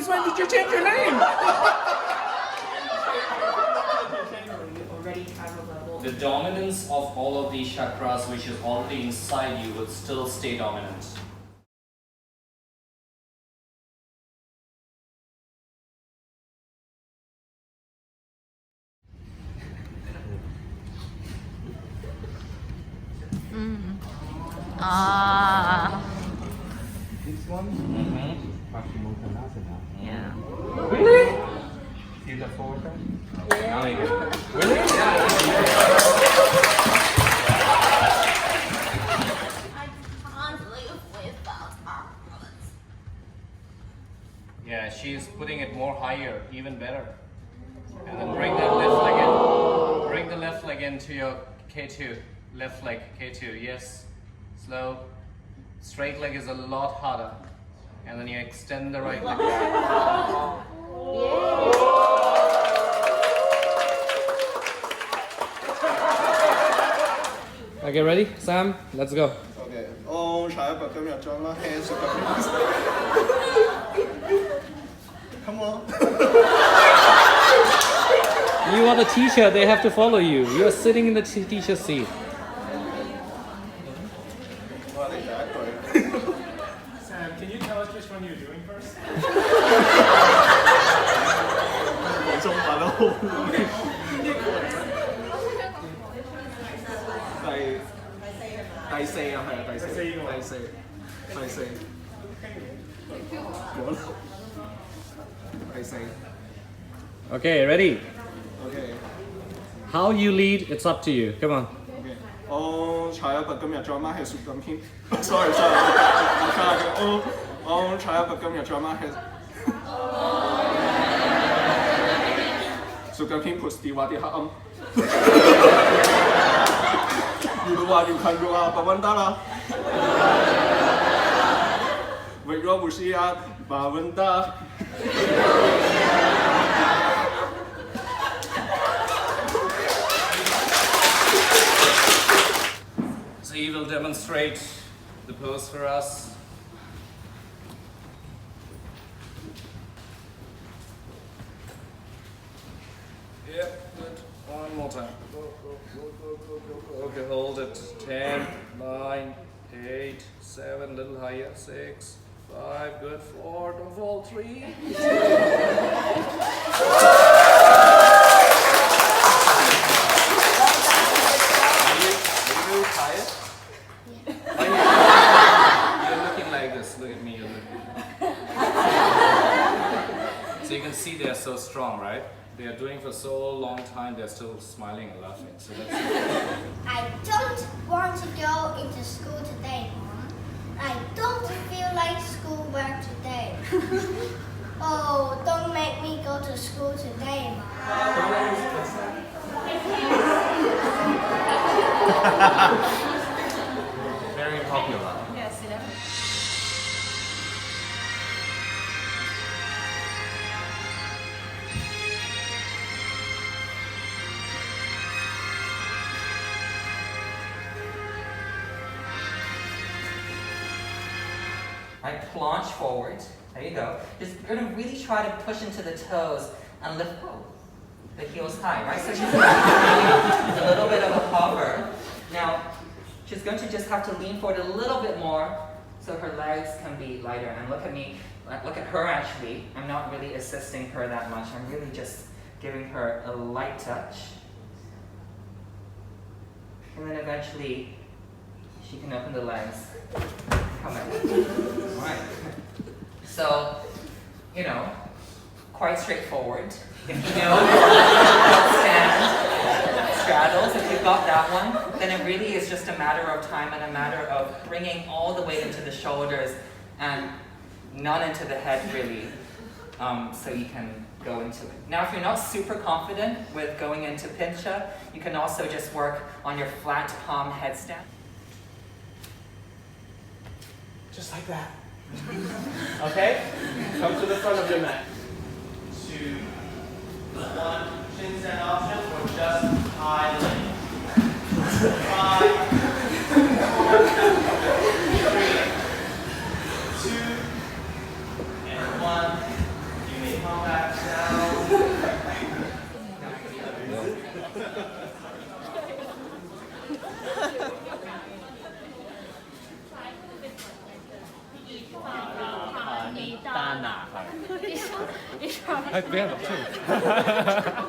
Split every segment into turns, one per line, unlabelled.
Since when did you change your name?
The dominance of all of these chakras, which is already inside you, will still stay dominant.
This one?
Yeah.
Really?
Feel the photo?
Now you get it.
Really?
Yeah, she's putting it more higher, even better. And then bring that left leg in. Bring the left leg into your K2. Left leg, K2, yes. Slow. Straight leg is a lot harder. And then you extend the right leg.
Okay, ready? Sam, let's go.
Okay. Come on.
You are the teacher, they have to follow you. You are sitting in the teacher's seat.
Sam, can you tell us which one you're doing first?
中文都好第四啊，係啊，第四，冇啦，第四
Okay, ready?
，OK
How you lead, it's up to you. Come on.
OK，我查一筆今日再孖係雪咁偏，sorry，我卡嘅，我查一筆今日再孖係雪咁偏 push 啲話啲黑暗。如果話要看肉啊，把穩得啦。為咗不是啊，把穩得。
So he will demonstrate the pose for us. Yep, good. One more time. Go. Okay, hold it. 10, 9, 8, 7, little higher. 6, 5, good. 4, don't fall. 3, 2. Are you tired? You're looking like this. Look at me. You're looking. So you can see they're so strong, right? They are doing for so long time, they're still smiling and laughing. So that's
I don't want to go into school today, Mom. I don't feel like schoolwork today. Oh, don't make me go to school today, Mom.
very popular.
Yes, it is.
Right, planche forward. There you go. Just you're gonna really try to push into the toes and lift the heels high, right? So she's a little bit of a hover. Now, she's going to just have to lean forward a little bit more so her legs can be lighter. And look at me, look at her actually. I'm not really assisting her that much. I'm really just giving her a light touch. And then eventually, she can open the legs. Come back. All right. So, you know, quite straightforward. If you know, stand, straddles, if you've got that one, then it really is just a matter of time and a matter of bringing all the weight into the shoulders and none into the head really, so you can go into it. Now, if you're not super confident with going into pincha, you can also just work on your flat palm headstand.
Just like that. Okay? Come to the front of your mat. 2, 1, chin stand option or just high leg. 5, 3, 2, and 1.
I've been too.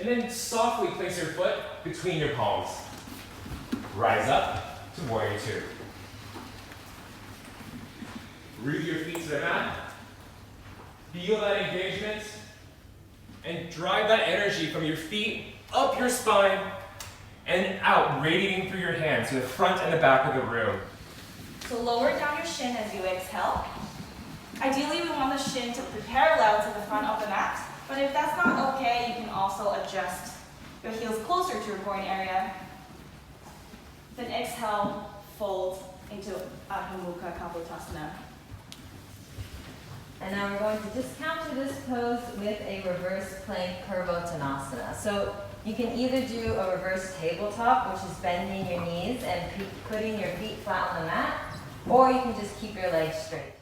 And then softly place your foot between your palms. Rise up to warrior two. Root your feet to the mat. Feel that engagement. And drive that energy from your feet up your spine and out, radiating through your hands to the front and the back of the room.
So lower down your shin as you exhale. Ideally, we want the shin to be parallel to the front of the mat. But if that's not okay, you can also adjust your heels closer to your groin area. Then exhale, fold into Adho Mukha Kapotasana.
And now we're going to just counter this pose with a reverse plank Purvottanasana. So you can either do a reverse tabletop, which is bending your knees and putting your feet flat on the mat, or you can just keep your legs straight.